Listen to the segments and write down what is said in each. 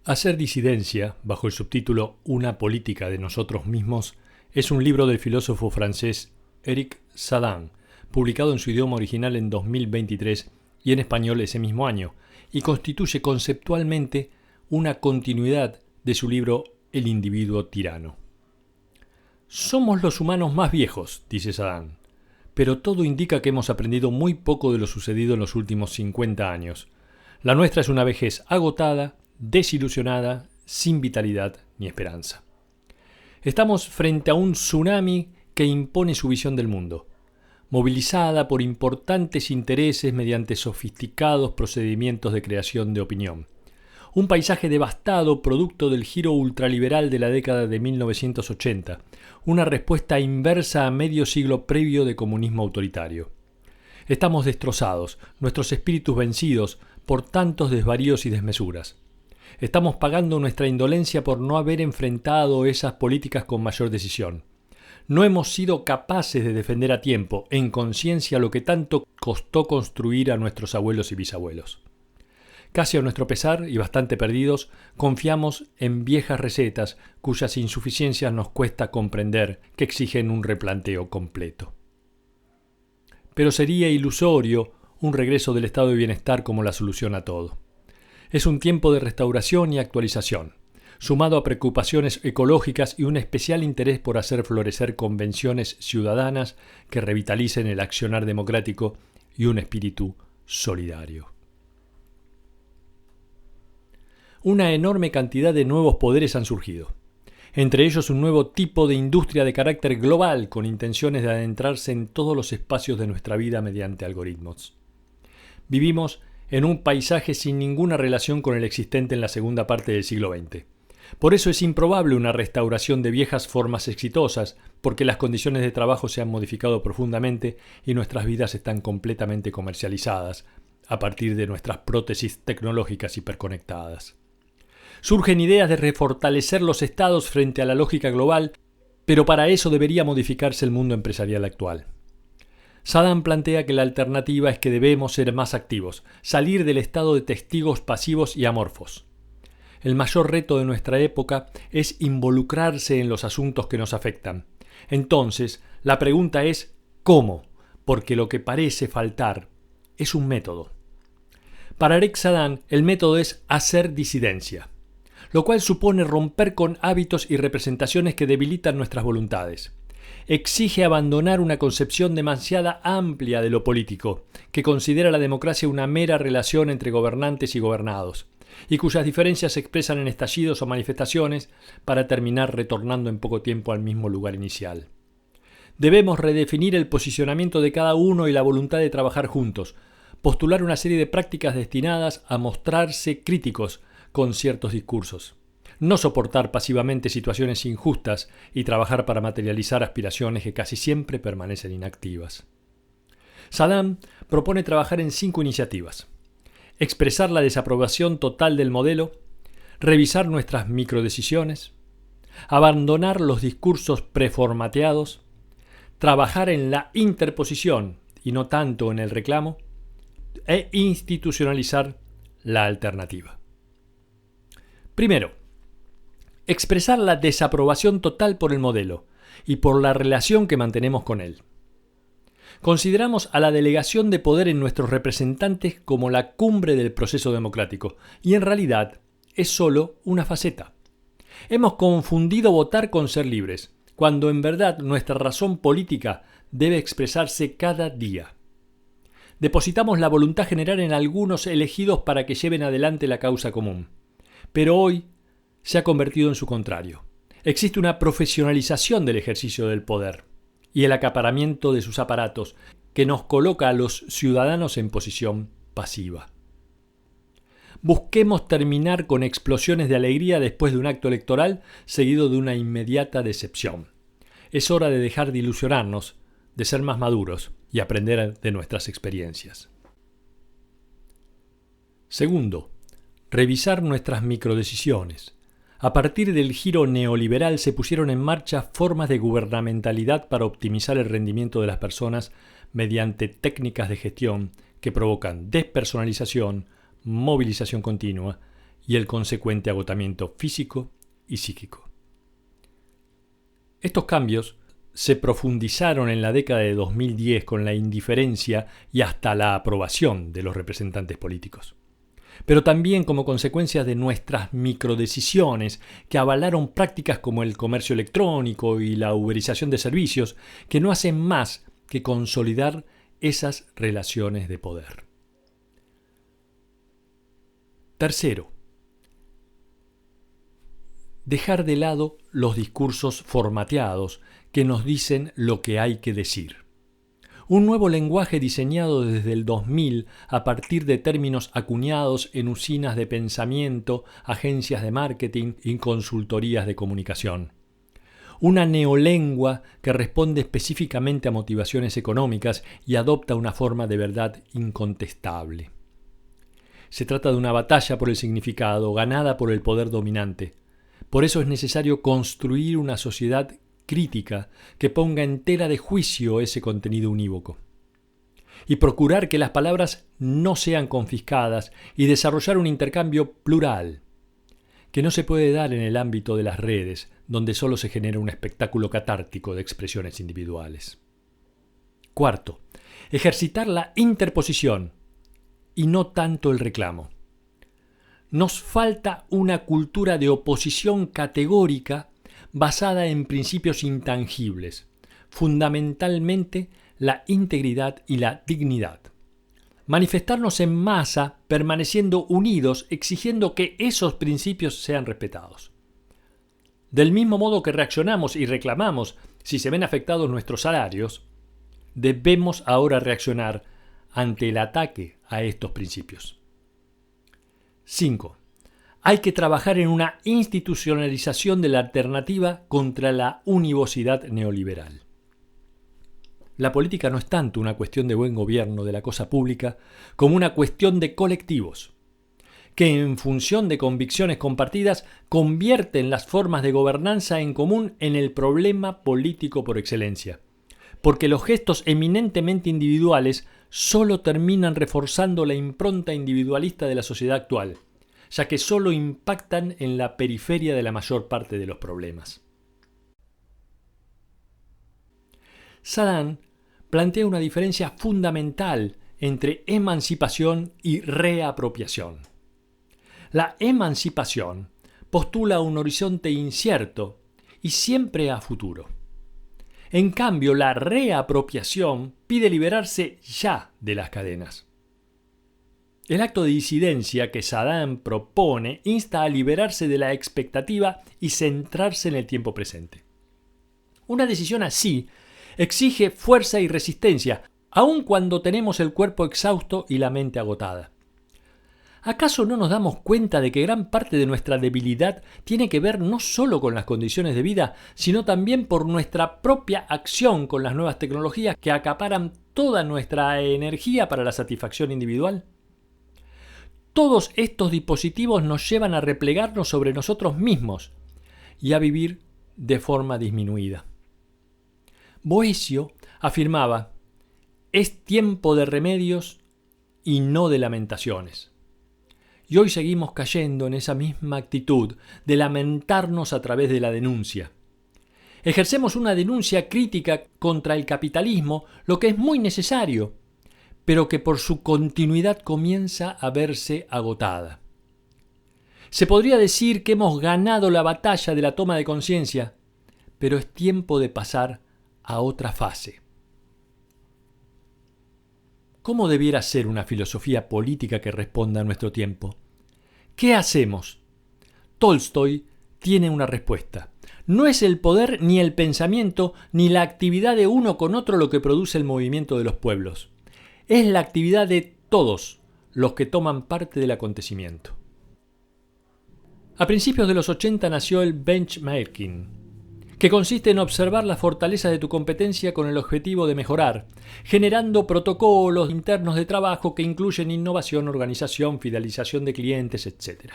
Hacer disidencia, bajo el subtítulo Una política de nosotros mismos, es un libro del filósofo francés Éric Sadan, publicado en su idioma original en 2023 y en español ese mismo año, y constituye conceptualmente una continuidad de su libro El individuo tirano. Somos los humanos más viejos, dice Sadan, pero todo indica que hemos aprendido muy poco de lo sucedido en los últimos 50 años. La nuestra es una vejez agotada, desilusionada, sin vitalidad ni esperanza. Estamos frente a un tsunami que impone su visión del mundo, movilizada por importantes intereses mediante sofisticados procedimientos de creación de opinión. Un paisaje devastado producto del giro ultraliberal de la década de 1980, una respuesta inversa a medio siglo previo de comunismo autoritario. Estamos destrozados, nuestros espíritus vencidos por tantos desvaríos y desmesuras. Estamos pagando nuestra indolencia por no haber enfrentado esas políticas con mayor decisión. No hemos sido capaces de defender a tiempo, en conciencia, lo que tanto costó construir a nuestros abuelos y bisabuelos. Casi a nuestro pesar y bastante perdidos, confiamos en viejas recetas cuyas insuficiencias nos cuesta comprender, que exigen un replanteo completo. Pero sería ilusorio un regreso del estado de bienestar como la solución a todo. Es un tiempo de restauración y actualización, sumado a preocupaciones ecológicas y un especial interés por hacer florecer convenciones ciudadanas que revitalicen el accionar democrático y un espíritu solidario. Una enorme cantidad de nuevos poderes han surgido, entre ellos un nuevo tipo de industria de carácter global con intenciones de adentrarse en todos los espacios de nuestra vida mediante algoritmos. Vivimos en un paisaje sin ninguna relación con el existente en la segunda parte del siglo XX. Por eso es improbable una restauración de viejas formas exitosas, porque las condiciones de trabajo se han modificado profundamente y nuestras vidas están completamente comercializadas, a partir de nuestras prótesis tecnológicas hiperconectadas. Surgen ideas de refortalecer los estados frente a la lógica global, pero para eso debería modificarse el mundo empresarial actual. Sadan plantea que la alternativa es que debemos ser más activos, salir del estado de testigos pasivos y amorfos. El mayor reto de nuestra época es involucrarse en los asuntos que nos afectan. Entonces, la pregunta es ¿cómo? Porque lo que parece faltar es un método. Para Éric Sadan, el método es hacer disidencia, lo cual supone romper con hábitos y representaciones que debilitan nuestras voluntades. Exige abandonar una concepción demasiado amplia de lo político, que considera la democracia una mera relación entre gobernantes y gobernados, y cuyas diferencias se expresan en estallidos o manifestaciones para terminar retornando en poco tiempo al mismo lugar inicial. Debemos redefinir el posicionamiento de cada uno y la voluntad de trabajar juntos, postular una serie de prácticas destinadas a mostrarse críticos con ciertos discursos. No soportar pasivamente situaciones injustas y trabajar para materializar aspiraciones que casi siempre permanecen inactivas. Sadan propone trabajar en 5 iniciativas: expresar la desaprobación total del modelo, revisar nuestras microdecisiones, abandonar los discursos preformateados, trabajar en la interposición y no tanto en el reclamo, e institucionalizar la alternativa. Primero, expresar la desaprobación total por el modelo y por la relación que mantenemos con él. Consideramos a la delegación de poder en nuestros representantes como la cumbre del proceso democrático, y en realidad es solo una faceta. Hemos confundido votar con ser libres, cuando en verdad nuestra razón política debe expresarse cada día. Depositamos la voluntad general en algunos elegidos para que lleven adelante la causa común, pero hoy se ha convertido en su contrario. Existe una profesionalización del ejercicio del poder y el acaparamiento de sus aparatos que nos coloca a los ciudadanos en posición pasiva. Busquemos terminar con explosiones de alegría después de un acto electoral seguido de una inmediata decepción. Es hora de dejar de ilusionarnos, de ser más maduros y aprender de nuestras experiencias. Segundo, revisar nuestras microdecisiones. A partir del giro neoliberal se pusieron en marcha formas de gubernamentalidad para optimizar el rendimiento de las personas mediante técnicas de gestión que provocan despersonalización, movilización continua y el consecuente agotamiento físico y psíquico. Estos cambios se profundizaron en la década de 2010 con la indiferencia y hasta la aprobación de los representantes políticos, pero también como consecuencia de nuestras microdecisiones que avalaron prácticas como el comercio electrónico y la uberización de servicios que no hacen más que consolidar esas relaciones de poder. Tercero, dejar de lado los discursos formateados que nos dicen lo que hay que decir. Un nuevo lenguaje diseñado desde el 2000 a partir de términos acuñados en usinas de pensamiento, agencias de marketing y consultorías de comunicación. Una neolengua que responde específicamente a motivaciones económicas y adopta una forma de verdad incontestable. Se trata de una batalla por el significado, ganada por el poder dominante. Por eso es necesario construir una sociedad crítica que ponga en tela de juicio ese contenido unívoco. Y procurar que las palabras no sean confiscadas y desarrollar un intercambio plural, que no se puede dar en el ámbito de las redes, donde solo se genera un espectáculo catártico de expresiones individuales. Cuarto, ejercitar la interposición y no tanto el reclamo. Nos falta una cultura de oposición categórica basada en principios intangibles, fundamentalmente la integridad y la dignidad. Manifestarnos en masa, permaneciendo unidos, exigiendo que esos principios sean respetados. Del mismo modo que reaccionamos y reclamamos si se ven afectados nuestros salarios, debemos ahora reaccionar ante el ataque a estos principios. 5. Hay que trabajar en una institucionalización de la alternativa contra la univocidad neoliberal. La política no es tanto una cuestión de buen gobierno de la cosa pública como una cuestión de colectivos, que en función de convicciones compartidas convierten las formas de gobernanza en común en el problema político por excelencia, porque los gestos eminentemente individuales solo terminan reforzando la impronta individualista de la sociedad actual, ya que solo impactan en la periferia de la mayor parte de los problemas. Saddam plantea una diferencia fundamental entre emancipación y reapropiación. La emancipación postula un horizonte incierto y siempre a futuro. En cambio, la reapropiación pide liberarse ya de las cadenas. El acto de disidencia que Saddam propone insta a liberarse de la expectativa y centrarse en el tiempo presente. Una decisión así exige fuerza y resistencia, aun cuando tenemos el cuerpo exhausto y la mente agotada. ¿Acaso no nos damos cuenta de que gran parte de nuestra debilidad tiene que ver no solo con las condiciones de vida, sino también por nuestra propia acción con las nuevas tecnologías que acaparan toda nuestra energía para la satisfacción individual? Todos estos dispositivos nos llevan a replegarnos sobre nosotros mismos y a vivir de forma disminuida. Boecio afirmaba: es tiempo de remedios y no de lamentaciones. Y hoy seguimos cayendo en esa misma actitud de lamentarnos a través de la denuncia. Ejercemos una denuncia crítica contra el capitalismo, lo que es muy necesario, pero que por su continuidad comienza a verse agotada. Se podría decir que hemos ganado la batalla de la toma de conciencia, pero es tiempo de pasar a otra fase. ¿Cómo debiera ser una filosofía política que responda a nuestro tiempo? ¿Qué hacemos? Tolstoy tiene una respuesta. No es el poder, ni el pensamiento, ni la actividad de uno con otro lo que produce el movimiento de los pueblos. Es la actividad de todos los que toman parte del acontecimiento. A principios de los 80 nació el benchmarking, que consiste en observar las fortalezas de tu competencia con el objetivo de mejorar, generando protocolos internos de trabajo que incluyen innovación, organización, fidelización de clientes, etc.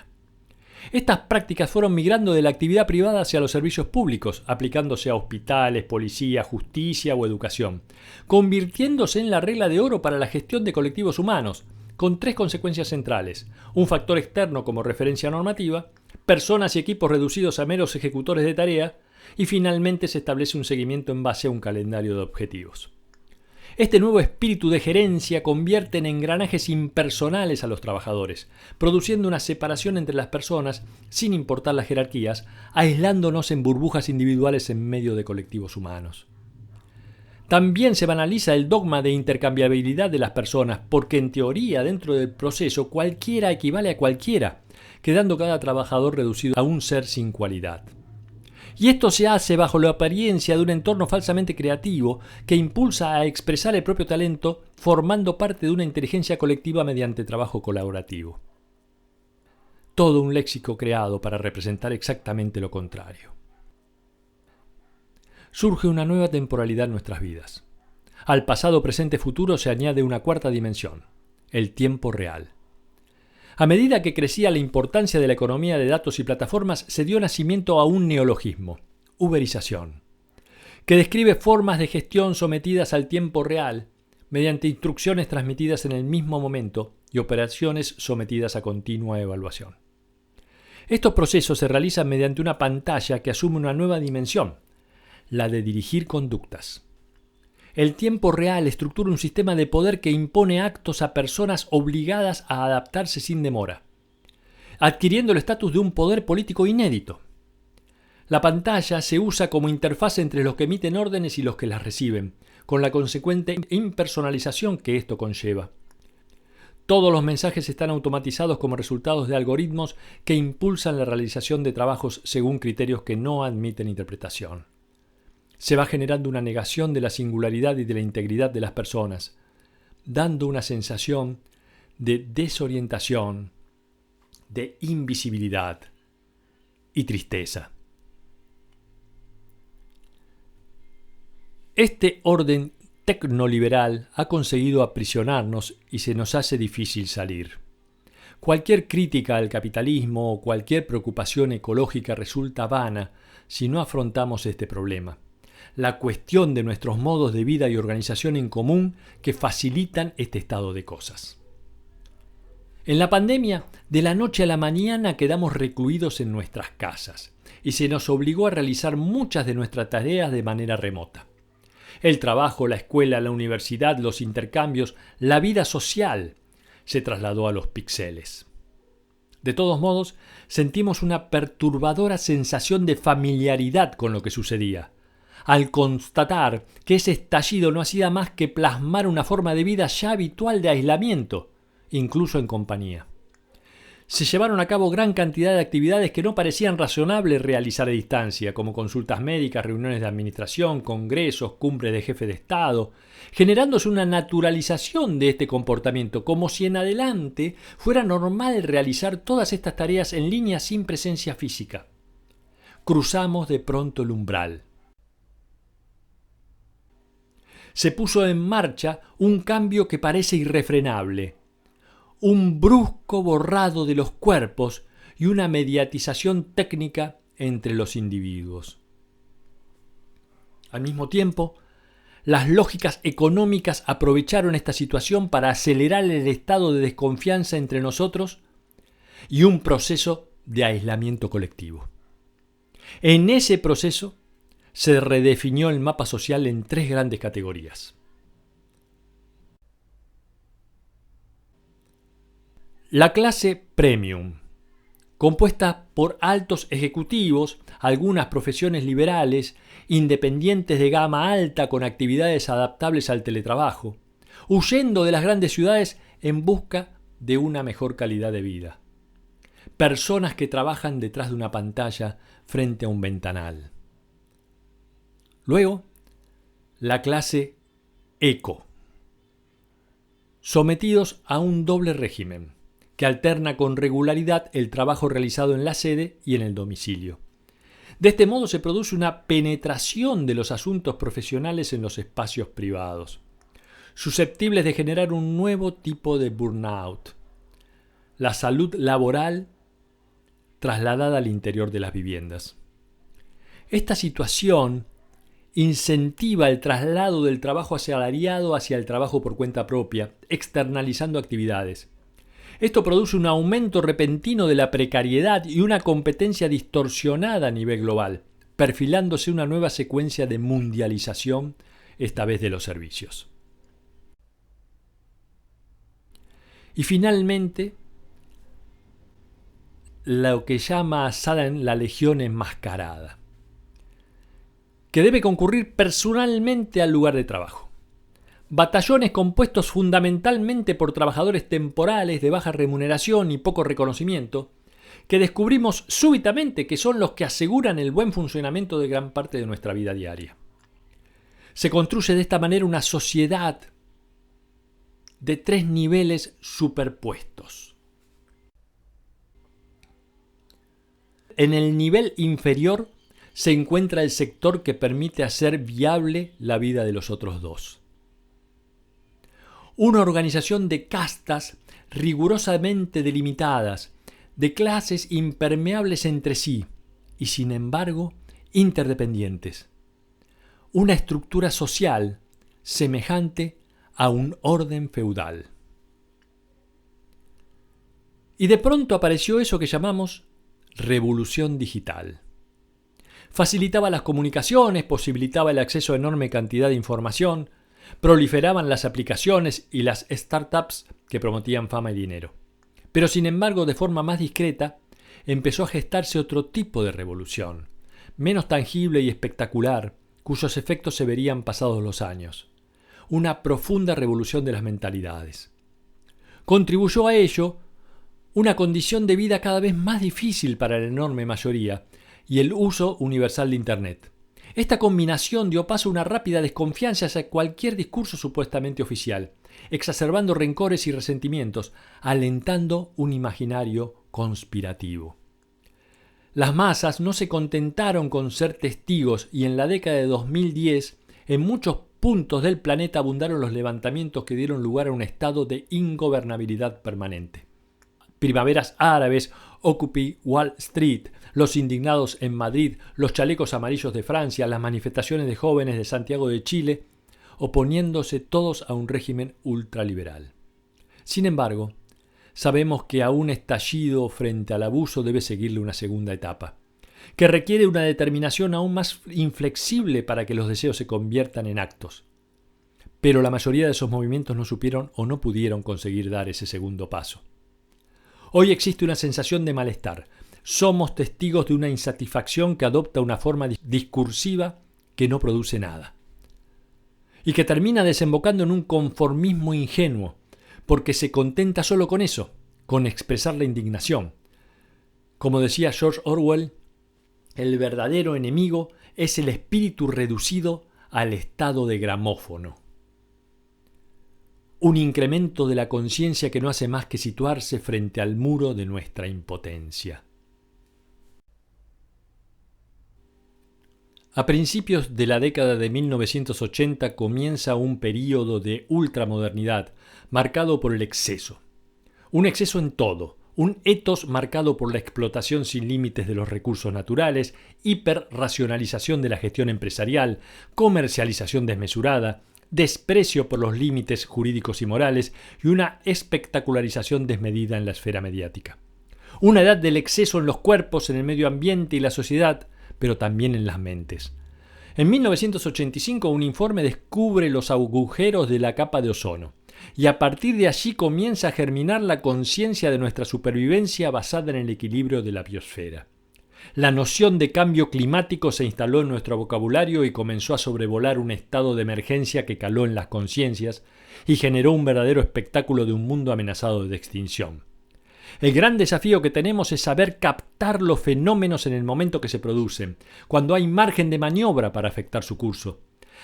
Estas prácticas fueron migrando de la actividad privada hacia los servicios públicos, aplicándose a hospitales, policía, justicia o educación, convirtiéndose en la regla de oro para la gestión de colectivos humanos, con tres consecuencias centrales: un factor externo como referencia normativa, personas y equipos reducidos a meros ejecutores de tarea, y finalmente se establece un seguimiento en base a un calendario de objetivos. Este nuevo espíritu de gerencia convierte en engranajes impersonales a los trabajadores, produciendo una separación entre las personas sin importar las jerarquías, aislándonos en burbujas individuales en medio de colectivos humanos. También se banaliza el dogma de intercambiabilidad de las personas, porque en teoría dentro del proceso cualquiera equivale a cualquiera, quedando cada trabajador reducido a un ser sin cualidad. Y esto se hace bajo la apariencia de un entorno falsamente creativo que impulsa a expresar el propio talento, formando parte de una inteligencia colectiva mediante trabajo colaborativo. Todo un léxico creado para representar exactamente lo contrario. Surge una nueva temporalidad en nuestras vidas. Al pasado, presente, futuro se añade una cuarta dimensión: el tiempo real. A medida que crecía la importancia de la economía de datos y plataformas, se dio nacimiento a un neologismo: uberización, que describe formas de gestión sometidas al tiempo real, mediante instrucciones transmitidas en el mismo momento y operaciones sometidas a continua evaluación. Estos procesos se realizan mediante una pantalla que asume una nueva dimensión: la de dirigir conductas. El tiempo real estructura un sistema de poder que impone actos a personas obligadas a adaptarse sin demora, adquiriendo el estatus de un poder político inédito. La pantalla se usa como interfaz entre los que emiten órdenes y los que las reciben, con la consecuente impersonalización que esto conlleva. Todos los mensajes están automatizados como resultados de algoritmos que impulsan la realización de trabajos según criterios que no admiten interpretación. Se va generando una negación de la singularidad y de la integridad de las personas, dando una sensación de desorientación, de invisibilidad y tristeza. Este orden tecnoliberal ha conseguido aprisionarnos y se nos hace difícil salir. Cualquier crítica al capitalismo o cualquier preocupación ecológica resulta vana si no afrontamos este problema: la cuestión de nuestros modos de vida y organización en común que facilitan este estado de cosas. En la pandemia, de la noche a la mañana quedamos recluidos en nuestras casas y se nos obligó a realizar muchas de nuestras tareas de manera remota. El trabajo, la escuela, la universidad, los intercambios, la vida social se trasladó a los píxeles. De todos modos, sentimos una perturbadora sensación de familiaridad con lo que sucedía, al constatar que ese estallido no hacía más que plasmar una forma de vida ya habitual de aislamiento, incluso en compañía. Se llevaron a cabo gran cantidad de actividades que no parecían razonables realizar a distancia, como consultas médicas, reuniones de administración, congresos, cumbres de jefes de Estado, generándose una naturalización de este comportamiento, como si en adelante fuera normal realizar todas estas tareas en línea sin presencia física. Cruzamos de pronto el umbral. Se puso en marcha un cambio que parece irrefrenable, un brusco borrado de los cuerpos y una mediatización técnica entre los individuos. Al mismo tiempo, las lógicas económicas aprovecharon esta situación para acelerar el estado de desconfianza entre nosotros y un proceso de aislamiento colectivo. En ese proceso se redefinió el mapa social en tres grandes categorías. La clase premium, compuesta por altos ejecutivos, algunas profesiones liberales, independientes de gama alta con actividades adaptables al teletrabajo, huyendo de las grandes ciudades en busca de una mejor calidad de vida. Personas que trabajan detrás de una pantalla frente a un ventanal. Luego, la clase eco, sometidos a un doble régimen, que alterna con regularidad el trabajo realizado en la sede y en el domicilio. De este modo se produce una penetración de los asuntos profesionales en los espacios privados, susceptibles de generar un nuevo tipo de burnout: la salud laboral trasladada al interior de las viviendas. Esta situación incentiva el traslado del trabajo asalariado hacia el trabajo por cuenta propia, externalizando actividades. Esto produce un aumento repentino de la precariedad y una competencia distorsionada a nivel global, perfilándose una nueva secuencia de mundialización, esta vez de los servicios. Y finalmente, lo que llama a Sutherland la legión enmascarada, que debe concurrir personalmente al lugar de trabajo. Batallones compuestos fundamentalmente por trabajadores temporales de baja remuneración y poco reconocimiento, que descubrimos súbitamente que son los que aseguran el buen funcionamiento de gran parte de nuestra vida diaria. Se construye de esta manera una sociedad de 3 niveles superpuestos. En el nivel inferior se encuentra el sector que permite hacer viable la vida de los otros 2. Una organización de castas rigurosamente delimitadas, de clases impermeables entre sí y, sin embargo, interdependientes. Una estructura social semejante a un orden feudal. Y de pronto apareció eso que llamamos revolución digital. Facilitaba las comunicaciones, posibilitaba el acceso a enorme cantidad de información, proliferaban las aplicaciones y las startups que prometían fama y dinero. Pero sin embargo, de forma más discreta, empezó a gestarse otro tipo de revolución, menos tangible y espectacular, cuyos efectos se verían pasados los años. Una profunda revolución de las mentalidades. Contribuyó a ello una condición de vida cada vez más difícil para la enorme mayoría y el uso universal de Internet. Esta combinación dio paso a una rápida desconfianza hacia cualquier discurso supuestamente oficial, exacerbando rencores y resentimientos, alentando un imaginario conspirativo. Las masas no se contentaron con ser testigos y en la década de 2010, en muchos puntos del planeta abundaron los levantamientos que dieron lugar a un estado de ingobernabilidad permanente. Primaveras árabes, Occupy Wall Street, los indignados en Madrid, los chalecos amarillos de Francia, las manifestaciones de jóvenes de Santiago de Chile, oponiéndose todos a un régimen ultraliberal. Sin embargo, sabemos que a un estallido frente al abuso debe seguirle una segunda etapa, que requiere una determinación aún más inflexible para que los deseos se conviertan en actos. Pero la mayoría de esos movimientos no supieron o no pudieron conseguir dar ese segundo paso. Hoy existe una sensación de malestar. Somos testigos de una insatisfacción que adopta una forma discursiva que no produce nada. Y que termina desembocando en un conformismo ingenuo, porque se contenta solo con eso, con expresar la indignación. Como decía George Orwell, el verdadero enemigo es el espíritu reducido al estado de gramófono. Un incremento de la conciencia que no hace más que situarse frente al muro de nuestra impotencia. A principios de la década de 1980 comienza un período de ultramodernidad marcado por el exceso. Un exceso en todo, un etos marcado por la explotación sin límites de los recursos naturales, hiperracionalización de la gestión empresarial, comercialización desmesurada, desprecio por los límites jurídicos y morales y una espectacularización desmedida en la esfera mediática. Una edad del exceso en los cuerpos, en el medio ambiente y la sociedad, pero también en las mentes. En 1985 un informe descubre los agujeros de la capa de ozono y a partir de allí comienza a germinar la conciencia de nuestra supervivencia basada en el equilibrio de la biosfera. La noción de cambio climático se instaló en nuestro vocabulario y comenzó a sobrevolar un estado de emergencia que caló en las conciencias y generó un verdadero espectáculo de un mundo amenazado de extinción. El gran desafío que tenemos es saber captar los fenómenos en el momento que se producen, cuando hay margen de maniobra para afectar su curso.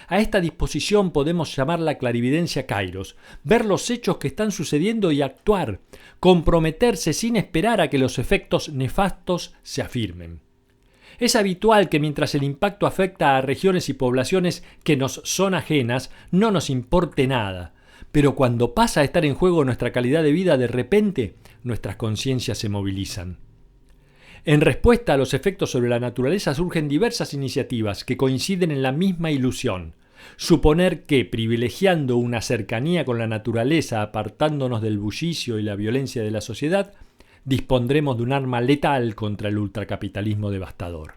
A esta disposición podemos llamarla clarividencia kairos, ver los hechos que están sucediendo y actuar, comprometerse sin esperar a que los efectos nefastos se afirmen. Es habitual que mientras el impacto afecta a regiones y poblaciones que nos son ajenas, no nos importe nada, pero cuando pasa a estar en juego nuestra calidad de vida, de repente nuestras conciencias se movilizan. En respuesta a los efectos sobre la naturaleza surgen diversas iniciativas que coinciden en la misma ilusión: suponer que, privilegiando una cercanía con la naturaleza, apartándonos del bullicio y la violencia de la sociedad, dispondremos de un arma letal contra el ultracapitalismo devastador.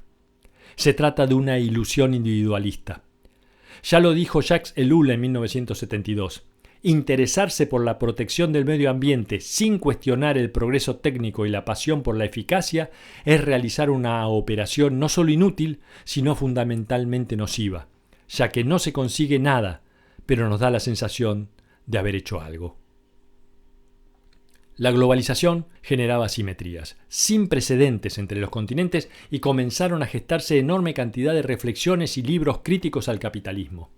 Se trata de una ilusión individualista. Ya lo dijo Jacques Ellul en 1972. Interesarse por la protección del medio ambiente sin cuestionar el progreso técnico y la pasión por la eficacia es realizar una operación no solo inútil, sino fundamentalmente nociva, ya que no se consigue nada, pero nos da la sensación de haber hecho algo. La globalización generaba asimetrías sin precedentes entre los continentes y comenzaron a gestarse enorme cantidad de reflexiones y libros críticos al capitalismo,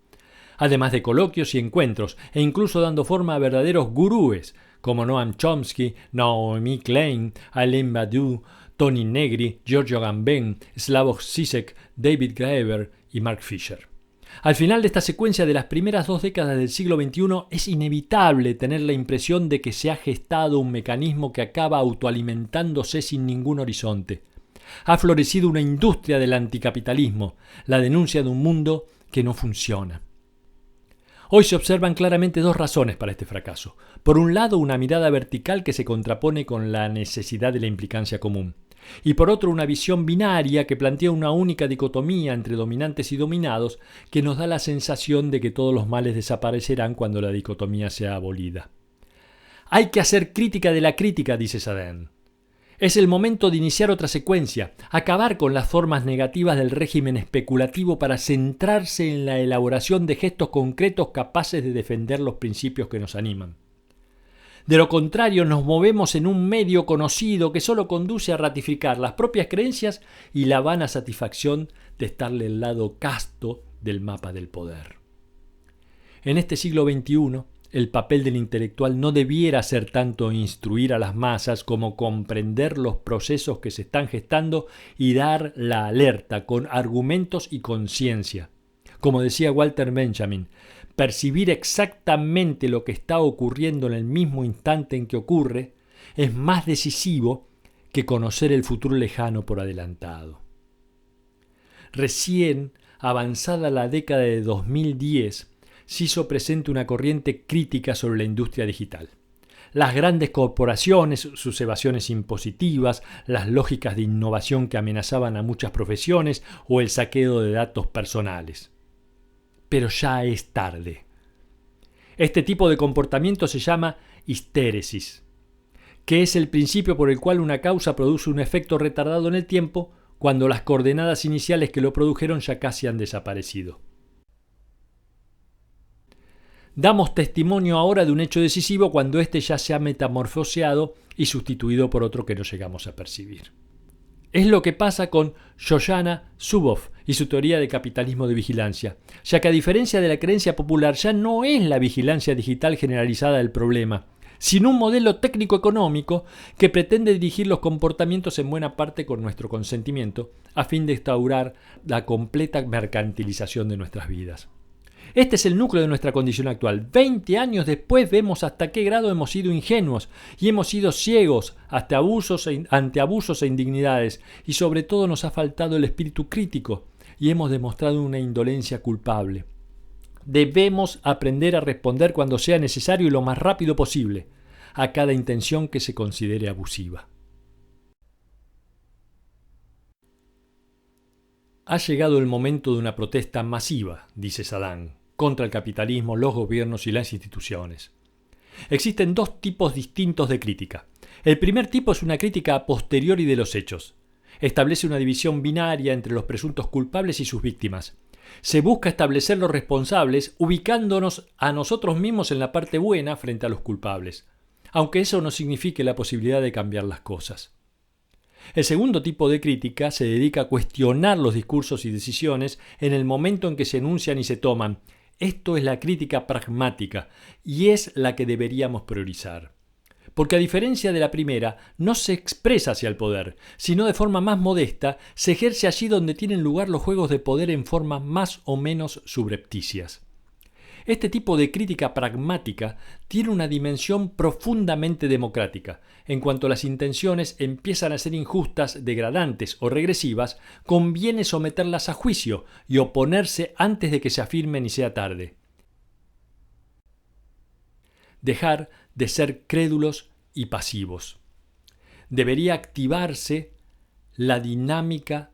además de coloquios y encuentros, e incluso dando forma a verdaderos gurúes como Noam Chomsky, Naomi Klein, Alain Badiou, Tony Negri, Giorgio Agamben, Slavoj Žižek, David Graeber y Mark Fisher. Al final de esta secuencia de las primeras 2 décadas del siglo XXI es inevitable tener la impresión de que se ha gestado un mecanismo que acaba autoalimentándose sin ningún horizonte. Ha florecido una industria del anticapitalismo, la denuncia de un mundo que no funciona. Hoy se observan claramente 2 razones para este fracaso. Por un lado, una mirada vertical que se contrapone con la necesidad de la implicancia común. Y por otro, una visión binaria que plantea una única dicotomía entre dominantes y dominados que nos da la sensación de que todos los males desaparecerán cuando la dicotomía sea abolida. Hay que hacer crítica de la crítica, dice Saden. Es el momento de iniciar otra secuencia, acabar con las formas negativas del régimen especulativo para centrarse en la elaboración de gestos concretos capaces de defender los principios que nos animan. De lo contrario, nos movemos en un medio conocido que solo conduce a ratificar las propias creencias y la vana satisfacción de estarle al lado casto del mapa del poder. En este siglo XXI, el papel del intelectual no debiera ser tanto instruir a las masas como comprender los procesos que se están gestando y dar la alerta con argumentos y conciencia. Como decía Walter Benjamin, percibir exactamente lo que está ocurriendo en el mismo instante en que ocurre es más decisivo que conocer el futuro lejano por adelantado. Recién avanzada la década de 2010, se hizo presente una corriente crítica sobre la industria digital. Las grandes corporaciones, sus evasiones impositivas, las lógicas de innovación que amenazaban a muchas profesiones o el saqueo de datos personales. Pero ya es tarde. Este tipo de comportamiento se llama histéresis, que es el principio por el cual una causa produce un efecto retardado en el tiempo cuando las coordenadas iniciales que lo produjeron ya casi han desaparecido. Damos testimonio ahora de un hecho decisivo cuando éste ya se ha metamorfoseado y sustituido por otro que no llegamos a percibir. Es lo que pasa con Shoshana Zuboff y su teoría de capitalismo de vigilancia, ya que a diferencia de la creencia popular ya no es la vigilancia digital generalizada el problema, sino un modelo técnico-económico que pretende dirigir los comportamientos en buena parte con nuestro consentimiento a fin de instaurar la completa mercantilización de nuestras vidas. Este es el núcleo de nuestra condición actual. 20 años después vemos hasta qué grado hemos sido ingenuos y hemos sido ciegos ante abusos e indignidades, y sobre todo nos ha faltado el espíritu crítico y hemos demostrado una indolencia culpable. Debemos aprender a responder cuando sea necesario y lo más rápido posible a cada intención que se considere abusiva. Ha llegado el momento de una protesta masiva, dice Sadan, contra el capitalismo, los gobiernos y las instituciones. Existen 2 tipos distintos de crítica. El primer tipo es una crítica a posteriori de los hechos. Establece una división binaria entre los presuntos culpables y sus víctimas. Se busca establecer los responsables ubicándonos a nosotros mismos en la parte buena frente a los culpables, aunque eso no signifique la posibilidad de cambiar las cosas. El segundo tipo de crítica se dedica a cuestionar los discursos y decisiones en el momento en que se enuncian y se toman. Esto es la crítica pragmática y es la que deberíamos priorizar. Porque a diferencia de la primera, no se expresa hacia el poder, sino de forma más modesta, se ejerce allí donde tienen lugar los juegos de poder en formas más o menos subrepticias. Este tipo de crítica pragmática tiene una dimensión profundamente democrática. En cuanto las intenciones empiezan a ser injustas, degradantes o regresivas, conviene someterlas a juicio y oponerse antes de que se afirmen y sea tarde. Dejar de ser crédulos y pasivos. Debería activarse la dinámica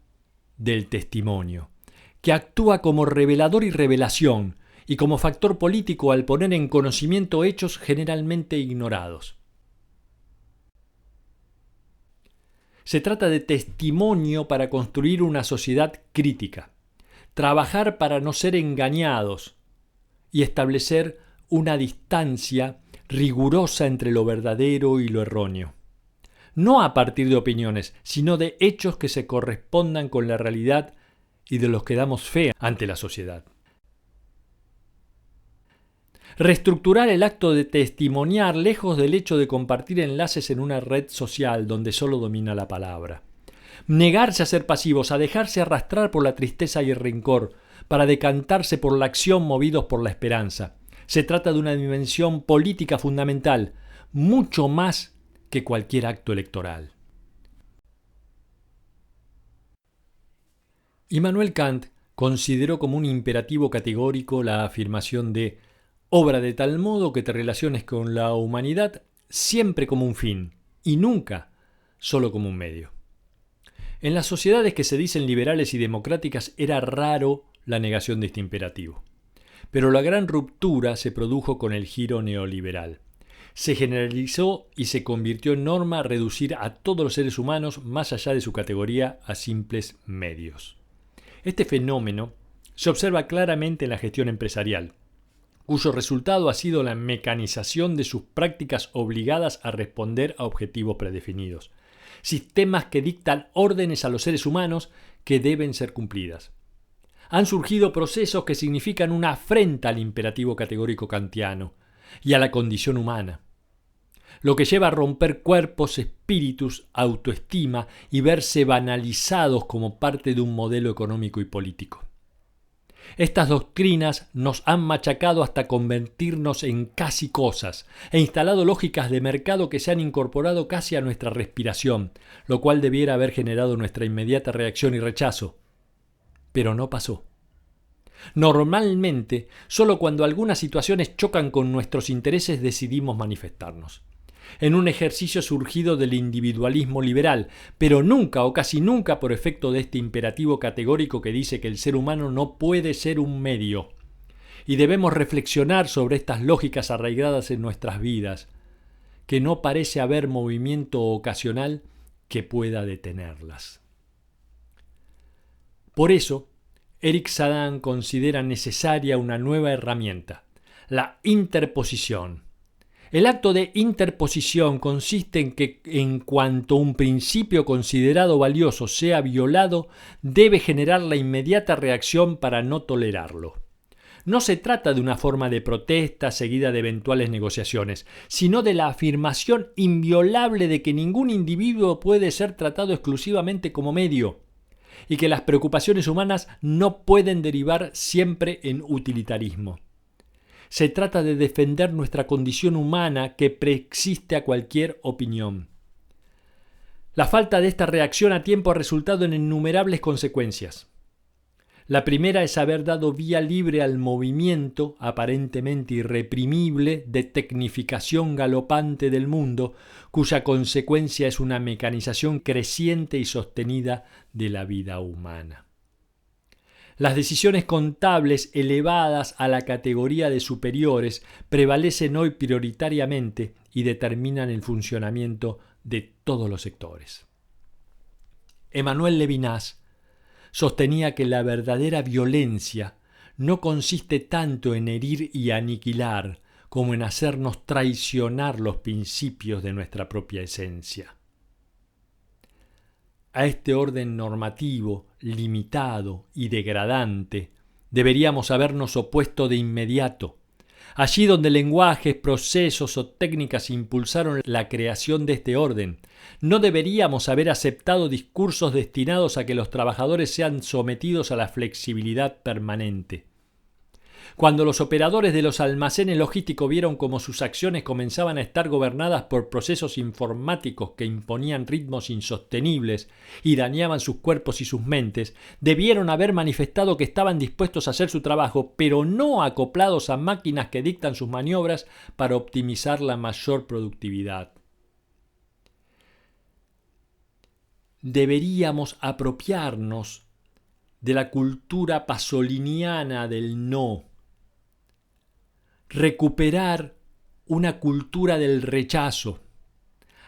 del testimonio, que actúa como revelador y revelación, y como factor político al poner en conocimiento hechos generalmente ignorados. Se trata de testimonio para construir una sociedad crítica, trabajar para no ser engañados y establecer una distancia rigurosa entre lo verdadero y lo erróneo. No a partir de opiniones, sino de hechos que se correspondan con la realidad y de los que damos fe ante la sociedad. Reestructurar el acto de testimoniar lejos del hecho de compartir enlaces en una red social donde solo domina la palabra. Negarse a ser pasivos, a dejarse arrastrar por la tristeza y el rencor, para decantarse por la acción movidos por la esperanza. Se trata de una dimensión política fundamental, mucho más que cualquier acto electoral. Immanuel Kant consideró como un imperativo categórico la afirmación de obra de tal modo que te relaciones con la humanidad siempre como un fin y nunca solo como un medio. En las sociedades que se dicen liberales y democráticas era raro la negación de este imperativo. Pero la gran ruptura se produjo con el giro neoliberal. Se generalizó y se convirtió en norma reducir a todos los seres humanos más allá de su categoría a simples medios. Este fenómeno se observa claramente en la gestión empresarial, cuyo resultado ha sido la mecanización de sus prácticas obligadas a responder a objetivos predefinidos, sistemas que dictan órdenes a los seres humanos que deben ser cumplidas. Han surgido procesos que significan una afrenta al imperativo categórico kantiano y a la condición humana, lo que lleva a romper cuerpos, espíritus, autoestima y verse banalizados como parte de un modelo económico y político. Estas doctrinas nos han machacado hasta convertirnos en casi cosas e instalado lógicas de mercado que se han incorporado casi a nuestra respiración, lo cual debiera haber generado nuestra inmediata reacción y rechazo. Pero no pasó. Normalmente, solo cuando algunas situaciones chocan con nuestros intereses decidimos manifestarnos, en un ejercicio surgido del individualismo liberal, pero nunca o casi nunca por efecto de este imperativo categórico que dice que el ser humano no puede ser un medio. Y debemos reflexionar sobre estas lógicas arraigadas en nuestras vidas, que no parece haber movimiento ocasional que pueda detenerlas. Por eso, Eric Sadin considera necesaria una nueva herramienta, la interposición. El acto de interposición consiste en que, en cuanto un principio considerado valioso sea violado, debe generar la inmediata reacción para no tolerarlo. No se trata de una forma de protesta seguida de eventuales negociaciones, sino de la afirmación inviolable de que ningún individuo puede ser tratado exclusivamente como medio, y que las preocupaciones humanas no pueden derivar siempre en utilitarismo. Se trata de defender nuestra condición humana que preexiste a cualquier opinión. La falta de esta reacción a tiempo ha resultado en innumerables consecuencias. La primera es haber dado vía libre al movimiento aparentemente irreprimible de tecnificación galopante del mundo, cuya consecuencia es una mecanización creciente y sostenida de la vida humana. Las decisiones contables elevadas a la categoría de superiores prevalecen hoy prioritariamente y determinan el funcionamiento de todos los sectores. Emmanuel Levinas sostenía que la verdadera violencia no consiste tanto en herir y aniquilar como en hacernos traicionar los principios de nuestra propia esencia. A este orden normativo, limitado y degradante, deberíamos habernos opuesto de inmediato. Allí donde lenguajes, procesos o técnicas impulsaron la creación de este orden, no deberíamos haber aceptado discursos destinados a que los trabajadores sean sometidos a la flexibilidad permanente. Cuando los operadores de los almacenes logísticos vieron cómo sus acciones comenzaban a estar gobernadas por procesos informáticos que imponían ritmos insostenibles y dañaban sus cuerpos y sus mentes, debieron haber manifestado que estaban dispuestos a hacer su trabajo, pero no acoplados a máquinas que dictan sus maniobras para optimizar la mayor productividad. Deberíamos apropiarnos de la cultura pasoliniana del no, recuperar una cultura del rechazo,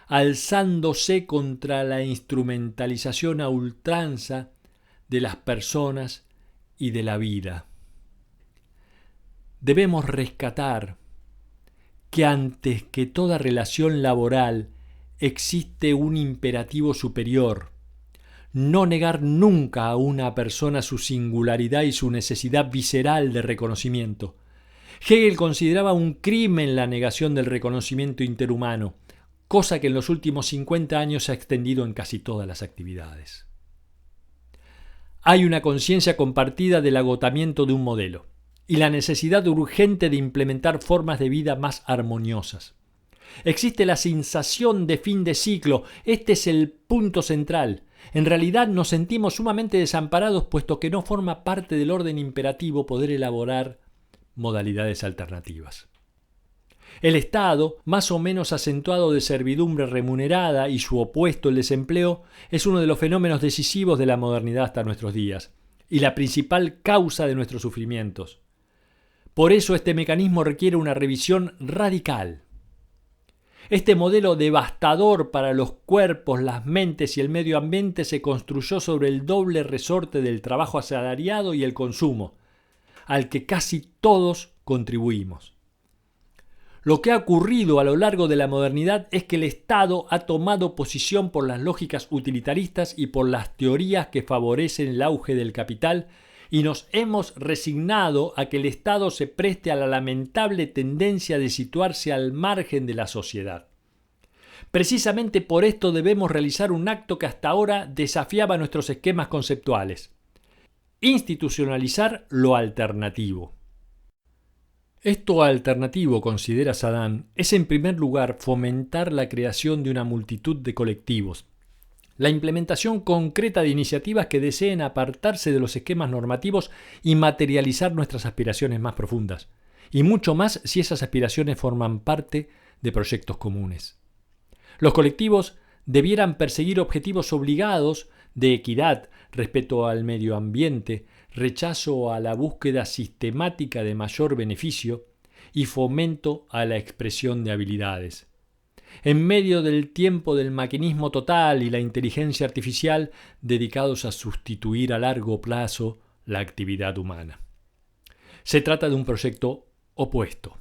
alzándose contra la instrumentalización a ultranza de las personas y de la vida. Debemos rescatar que antes que toda relación laboral existe un imperativo superior: no negar nunca a una persona su singularidad y su necesidad visceral de reconocimiento. Hegel consideraba un crimen la negación del reconocimiento interhumano, cosa que en los últimos 50 años se ha extendido en casi todas las actividades. Hay una conciencia compartida del agotamiento de un modelo y la necesidad urgente de implementar formas de vida más armoniosas. Existe la sensación de fin de ciclo. Este es el punto central. En realidad nos sentimos sumamente desamparados, puesto que no forma parte del orden imperativo poder elaborar modalidades alternativas. El estado, más o menos acentuado de servidumbre remunerada y su opuesto, el desempleo, es uno de los fenómenos decisivos de la modernidad hasta nuestros días y la principal causa de nuestros sufrimientos. Por eso este mecanismo requiere una revisión radical. Este modelo devastador para los cuerpos, las mentes y el medio ambiente se construyó sobre el doble resorte del trabajo asalariado y el consumo, al que casi todos contribuimos. Lo que ha ocurrido a lo largo de la modernidad es que el Estado ha tomado posición por las lógicas utilitaristas y por las teorías que favorecen el auge del capital, y nos hemos resignado a que el Estado se preste a la lamentable tendencia de situarse al margen de la sociedad. Precisamente por esto debemos realizar un acto que hasta ahora desafiaba nuestros esquemas conceptuales: institucionalizar lo alternativo. Esto alternativo, considera Saddam, es en primer lugar fomentar la creación de una multitud de colectivos, la implementación concreta de iniciativas que deseen apartarse de los esquemas normativos y materializar nuestras aspiraciones más profundas, y mucho más si esas aspiraciones forman parte de proyectos comunes. Los colectivos debieran perseguir objetivos obligados de equidad, respeto al medio ambiente, rechazo a la búsqueda sistemática de mayor beneficio y fomento a la expresión de habilidades. En medio del tiempo del maquinismo total y la inteligencia artificial dedicados a sustituir a largo plazo la actividad humana. Se trata de un proyecto opuesto.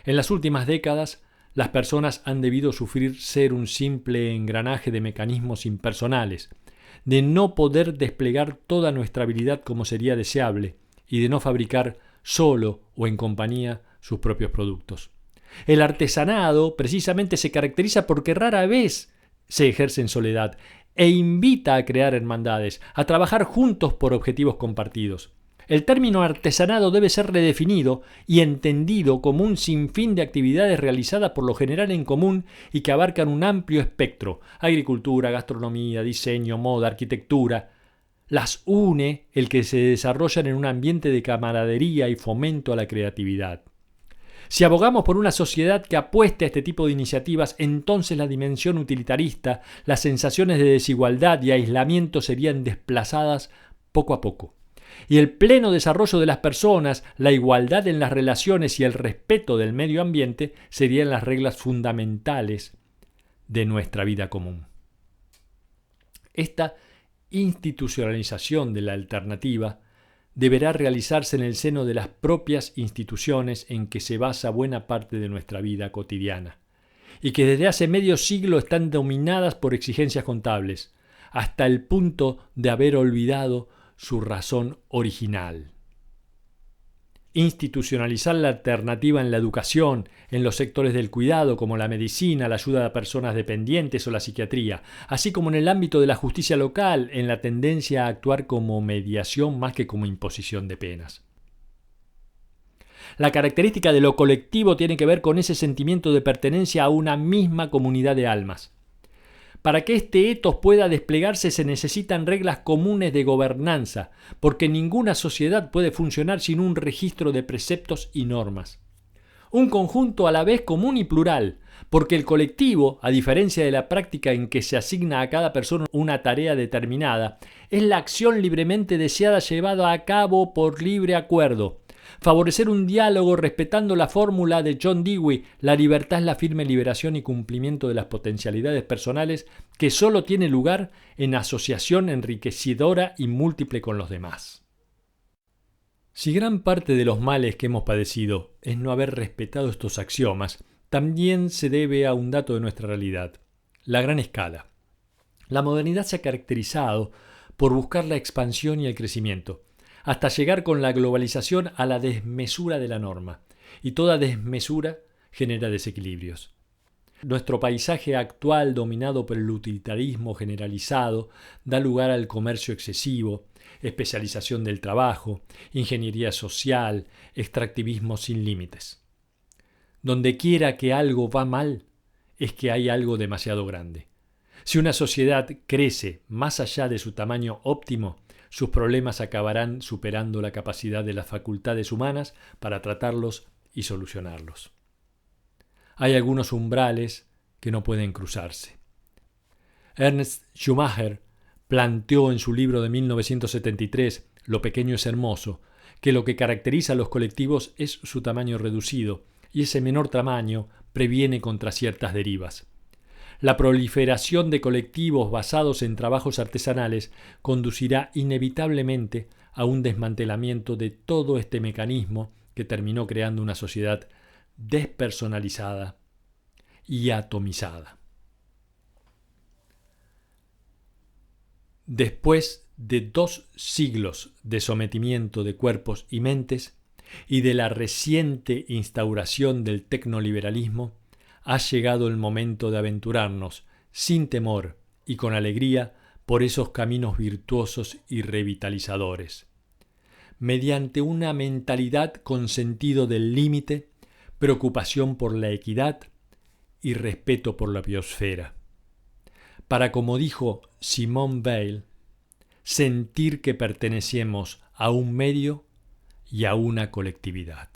En las últimas décadas, las personas han debido sufrir ser un simple engranaje de mecanismos impersonales, de no poder desplegar toda nuestra habilidad como sería deseable y de no fabricar solo o en compañía sus propios productos. El artesanado precisamente se caracteriza porque rara vez se ejerce en soledad e invita a crear hermandades, a trabajar juntos por objetivos compartidos. El término artesanado debe ser redefinido y entendido como un sinfín de actividades realizadas por lo general en común y que abarcan un amplio espectro: agricultura, gastronomía, diseño, moda, arquitectura. Las une el que se desarrollan en un ambiente de camaradería y fomento a la creatividad. Si abogamos por una sociedad que apueste a este tipo de iniciativas, entonces la dimensión utilitarista, las sensaciones de desigualdad y aislamiento serían desplazadas poco a poco. Y el pleno desarrollo de las personas, la igualdad en las relaciones y el respeto del medio ambiente serían las reglas fundamentales de nuestra vida común. Esta institucionalización de la alternativa deberá realizarse en el seno de las propias instituciones en que se basa buena parte de nuestra vida cotidiana, y que desde hace medio siglo están dominadas por exigencias contables, hasta el punto de haber olvidado su razón original. Institucionalizar la alternativa en la educación, en los sectores del cuidado como la medicina, la ayuda a personas dependientes o la psiquiatría, así como en el ámbito de la justicia local, en la tendencia a actuar como mediación más que como imposición de penas. La característica de lo colectivo tiene que ver con ese sentimiento de pertenencia a una misma comunidad de almas. Para que este ethos pueda desplegarse se necesitan reglas comunes de gobernanza, porque ninguna sociedad puede funcionar sin un registro de preceptos y normas. Un conjunto a la vez común y plural, porque el colectivo, a diferencia de la práctica en que se asigna a cada persona una tarea determinada, es la acción libremente deseada llevada a cabo por libre acuerdo. Favorecer un diálogo respetando la fórmula de John Dewey: la libertad es la firme liberación y cumplimiento de las potencialidades personales, que solo tiene lugar en asociación enriquecedora y múltiple con los demás. Si gran parte de los males que hemos padecido es no haber respetado estos axiomas, también se debe a un dato de nuestra realidad: la gran escala. La modernidad se ha caracterizado por buscar la expansión y el crecimiento, hasta llegar con la globalización a la desmesura de la norma, y toda desmesura genera desequilibrios. Nuestro paisaje actual, dominado por el utilitarismo generalizado, da lugar al comercio excesivo, especialización del trabajo, ingeniería social, extractivismo sin límites. Donde quiera que algo va mal, es que hay algo demasiado grande. Si una sociedad crece más allá de su tamaño óptimo, sus problemas acabarán superando la capacidad de las facultades humanas para tratarlos y solucionarlos. Hay algunos umbrales que no pueden cruzarse. Ernst Schumacher planteó en su libro de 1973, Lo pequeño es hermoso, que lo que caracteriza a los colectivos es su tamaño reducido, y ese menor tamaño previene contra ciertas derivas. La proliferación de colectivos basados en trabajos artesanales conducirá inevitablemente a un desmantelamiento de todo este mecanismo que terminó creando una sociedad despersonalizada y atomizada. Después de 2 siglos de sometimiento de cuerpos y mentes y de la reciente instauración del tecnoliberalismo, ha llegado el momento de aventurarnos sin temor y con alegría por esos caminos virtuosos y revitalizadores. Mediante una mentalidad con sentido del límite, preocupación por la equidad y respeto por la biosfera. Para, como dijo Simone Weil, sentir que pertenecemos a un medio y a una colectividad.